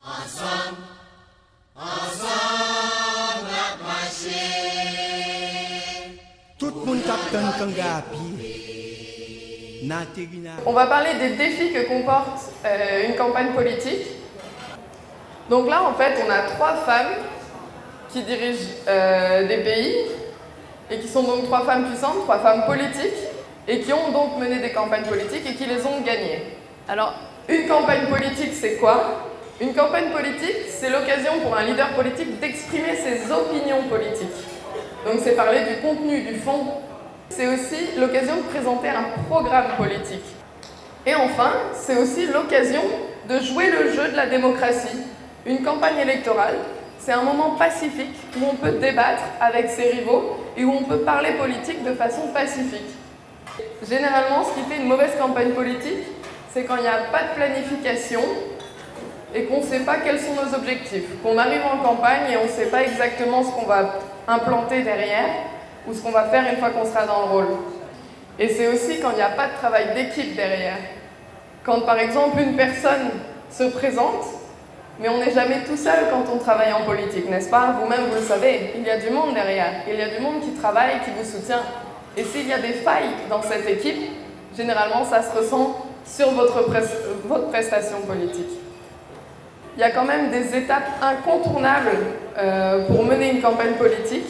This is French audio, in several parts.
Ensemble, ensemble, la marché. Tout le monde capte Kanga. On va parler des défis que comporte une campagne politique. Donc là, en fait, on a 3 femmes qui dirigent des pays et qui sont donc 3 femmes puissantes, 3 femmes politiques et qui ont donc mené des campagnes politiques et qui les ont gagnées. Alors, une campagne politique, c'est quoi? Une campagne politique, c'est l'occasion pour un leader politique d'exprimer ses opinions politiques. Donc c'est parler du contenu, du fond. C'est aussi l'occasion de présenter un programme politique. Et enfin, c'est aussi l'occasion de jouer le jeu de la démocratie. Une campagne électorale, c'est un moment pacifique où on peut débattre avec ses rivaux et où on peut parler politique de façon pacifique. Généralement, ce qui fait une mauvaise campagne politique, c'est quand il n'y a pas de planification et qu'on ne sait pas quels sont nos objectifs. Qu'on arrive en campagne et on ne sait pas exactement ce qu'on va implanter derrière ou ce qu'on va faire une fois qu'on sera dans le rôle. Et c'est aussi quand il n'y a pas de travail d'équipe derrière. Quand par exemple une personne se présente, mais on n'est jamais tout seul quand on travaille en politique, n'est-ce pas? Vous-même vous le savez, il y a du monde derrière, il y a du monde qui travaille, qui vous soutient. Et s'il y a des failles dans cette équipe, généralement ça se ressent sur votre prestation politique. Il y a quand même des étapes incontournables pour mener une campagne politique.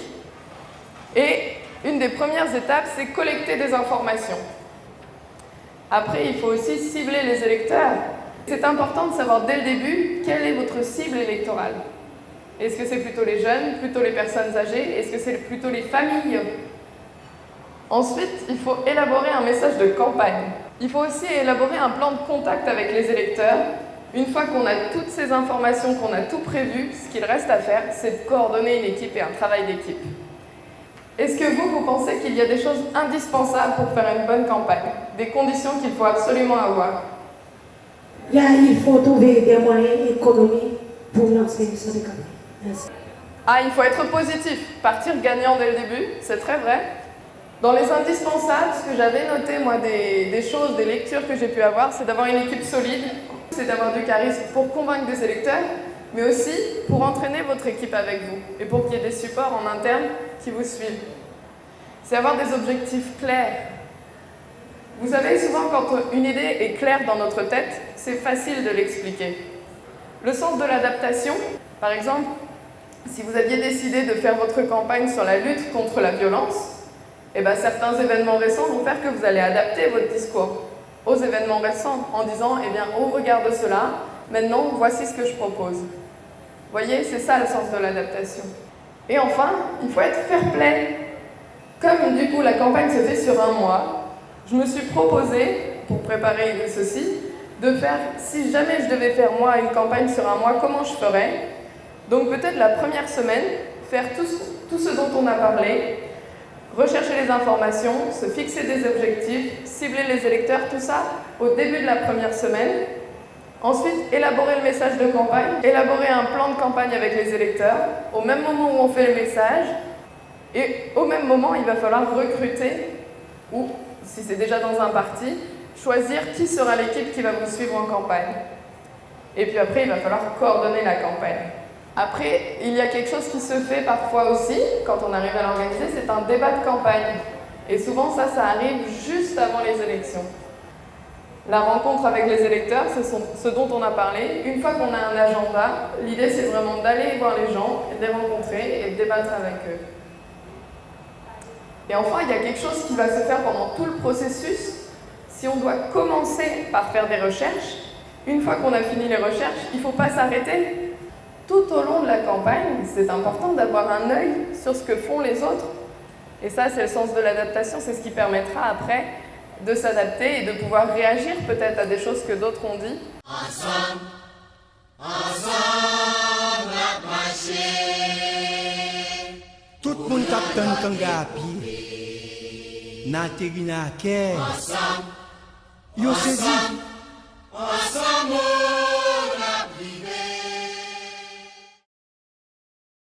Et une des premières étapes, c'est collecter des informations. Après, il faut aussi cibler les électeurs. C'est important de savoir dès le début quelle est votre cible électorale. Est-ce que c'est plutôt les jeunes, plutôt les personnes âgées? Est-ce que c'est plutôt les familles? Ensuite, il faut élaborer un message de campagne. Il faut aussi élaborer un plan de contact avec les électeurs. Une fois qu'on a toutes ces informations, qu'on a tout prévu, ce qu'il reste à faire, c'est de coordonner une équipe et un travail d'équipe. Est-ce que vous pensez qu'il y a des choses indispensables pour faire une bonne campagne? Des conditions qu'il faut absolument avoir? Il faut trouver des moyens économiques pour lancer une sorte de campagne. Merci. Ah, il faut être positif, partir gagnant dès le début, c'est très vrai. Dans les indispensables, ce que j'avais noté, moi, des choses, des lectures que j'ai pu avoir, c'est d'avoir une équipe solide, c'est d'avoir du charisme pour convaincre des électeurs, mais aussi pour entraîner votre équipe avec vous et pour qu'il y ait des supports en interne qui vous suivent. C'est avoir des objectifs clairs. Vous savez, souvent quand une idée est claire dans notre tête, c'est facile de l'expliquer. Le sens de l'adaptation, par exemple, si vous aviez décidé de faire votre campagne sur la lutte contre la violence, eh bien, certains événements récents vont faire que vous allez adapter votre discours aux événements récents en disant, eh bien, au regard de cela, maintenant, voici ce que je propose. Vous voyez, c'est ça le sens de l'adaptation. Et enfin, il faut être fair-play. Comme du coup la campagne se fait sur un mois, je me suis proposé, pour préparer ceci, de faire, si jamais je devais faire moi une campagne sur un mois, comment je ferais? Donc peut-être la première semaine, faire tout ce dont on a parlé, rechercher les informations, se fixer des objectifs, cibler les électeurs, tout ça au début de la première semaine. Ensuite, élaborer le message de campagne, élaborer un plan de campagne avec les électeurs, au même moment où on fait le message, et au même moment, il va falloir recruter, ou si c'est déjà dans un parti, choisir qui sera l'équipe qui va vous suivre en campagne. Et puis après, il va falloir coordonner la campagne. Après, il y a quelque chose qui se fait parfois aussi, quand on arrive à l'organiser, c'est un débat de campagne. Et souvent, ça arrive juste avant les élections. La rencontre avec les électeurs, c'est ce dont on a parlé. Une fois qu'on a un agenda, l'idée c'est vraiment d'aller voir les gens, de les rencontrer et de débattre avec eux. Et enfin, il y a quelque chose qui va se faire pendant tout le processus. Si on doit commencer par faire des recherches, une fois qu'on a fini les recherches, il ne faut pas s'arrêter. Tout au long de la campagne, c'est important d'avoir un œil sur ce que font les autres. Et ça, c'est le sens de l'adaptation, c'est ce qui permettra après de s'adapter et de pouvoir réagir peut-être à des choses que d'autres ont dit. Ensemble, ensemble, la marché. Tout le monde capte Kanga. Ensemble, Yo saisi. ensemble.